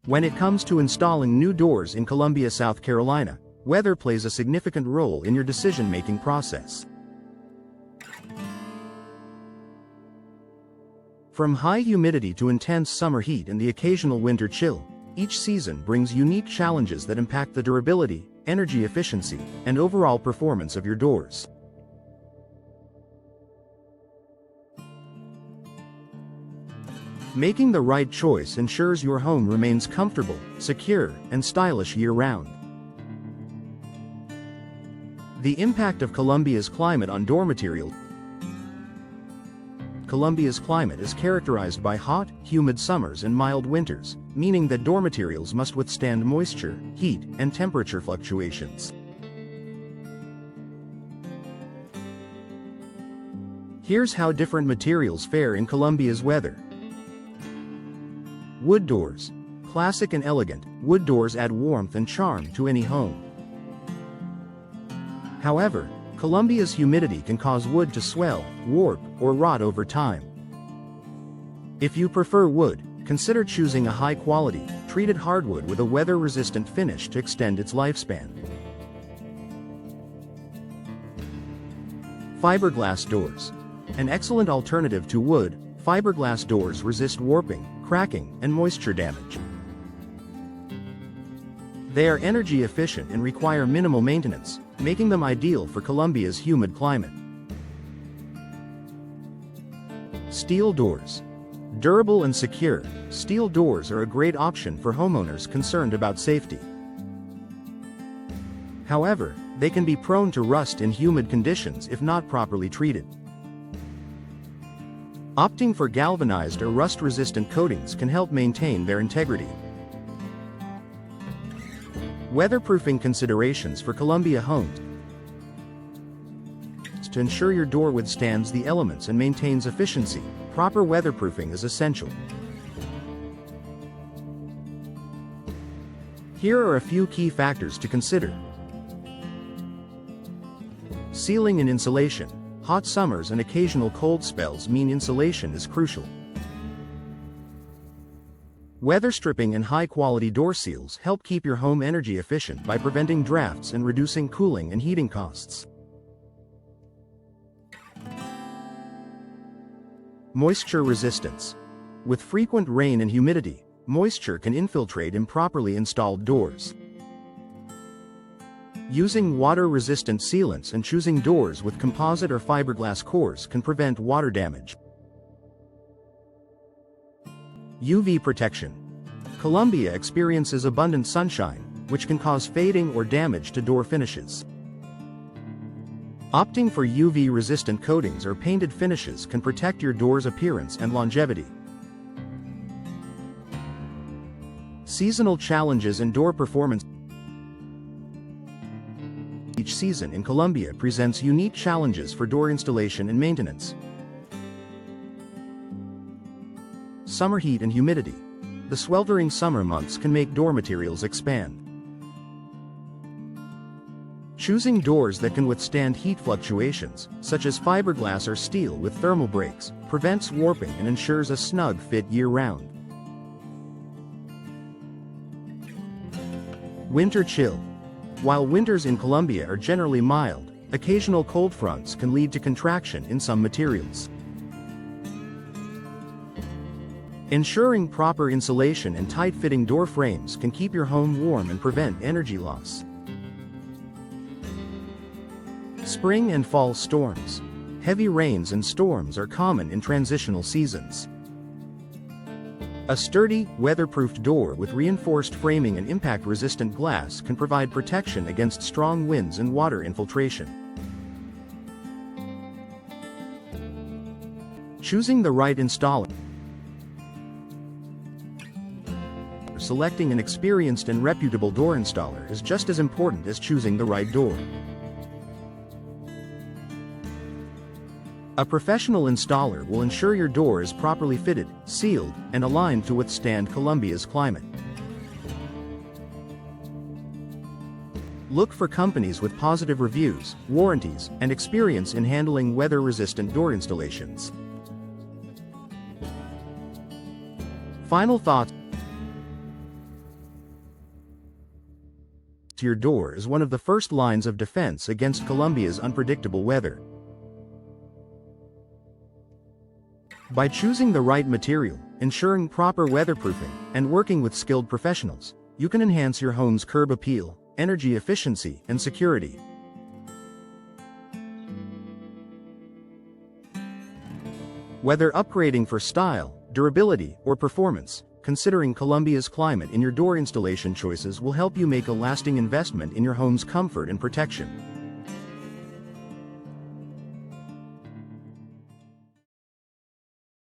When it comes to installing new doors in Columbia, South Carolina, weather plays a significant role in your decision-making process. From high humidity to intense summer heat and the occasional winter chill, each season brings unique challenges that impact the durability, energy efficiency, and overall performance of your doors. Making the right choice ensures your home remains comfortable, secure, and stylish year-round. The impact of Columbia's climate on door materials. Columbia's climate is characterized by hot, humid summers and mild winters, meaning that door materials must withstand moisture, heat, and temperature fluctuations. Here's how different materials fare in Columbia's weather. Wood doors. Classic and elegant, wood doors add warmth and charm to any home. However, Columbia's humidity can cause wood to swell, warp, or rot over time. If you prefer wood, consider choosing a high-quality, treated hardwood with a weather-resistant finish to extend its lifespan. Fiberglass doors. An excellent alternative to wood, fiberglass doors resist warping, cracking, and moisture damage. They are energy efficient and require minimal maintenance, making them ideal for Columbia's humid climate. Steel doors. Durable and secure, steel doors are a great option for homeowners concerned about safety. However, they can be prone to rust in humid conditions if not properly treated. Opting for galvanized or rust-resistant coatings can help maintain their integrity. Weatherproofing considerations for Columbia homes. To ensure your door withstands the elements and maintains efficiency, proper weatherproofing is essential. Here are a few key factors to consider. Sealing and insulation. Hot summers and occasional cold spells mean insulation is crucial. Weather stripping and high-quality door seals help keep your home energy efficient by preventing drafts and reducing cooling and heating costs. Moisture resistance. With frequent rain and humidity, moisture can infiltrate improperly installed doors. Using water-resistant sealants and choosing doors with composite or fiberglass cores can prevent water damage. UV protection. Columbia experiences abundant sunshine, which can cause fading or damage to door finishes. Opting for UV-resistant coatings or painted finishes can protect your door's appearance and longevity. Seasonal challenges in door performance. Each season in Columbia presents unique challenges for door installation and maintenance. Summer heat and humidity. The sweltering summer months can make door materials expand. Choosing doors that can withstand heat fluctuations, such as fiberglass or steel with thermal breaks, prevents warping and ensures a snug fit year-round. Winter chill. While winters in Columbia are generally mild, occasional cold fronts can lead to contraction in some materials. Ensuring proper insulation and tight-fitting door frames can keep your home warm and prevent energy loss. Spring and fall storms. Heavy rains and storms are common in transitional seasons. A sturdy, weatherproofed door with reinforced framing and impact-resistant glass can provide protection against strong winds and water infiltration. Choosing the right installer. Selecting an experienced and reputable door installer is just as important as choosing the right door. A professional installer will ensure your door is properly fitted, sealed, and aligned to withstand Columbia's climate. Look for companies with positive reviews, warranties, and experience in handling weather-resistant door installations. Final thoughts. to your door is one of the first lines of defense against Colombia's unpredictable weather. By choosing the right material, ensuring proper weatherproofing, and working with skilled professionals, you can enhance your home's curb appeal, energy efficiency, and security. Whether upgrading for style, durability, or performance, considering Colombia's climate in your door installation choices will help you make a lasting investment in your home's comfort and protection.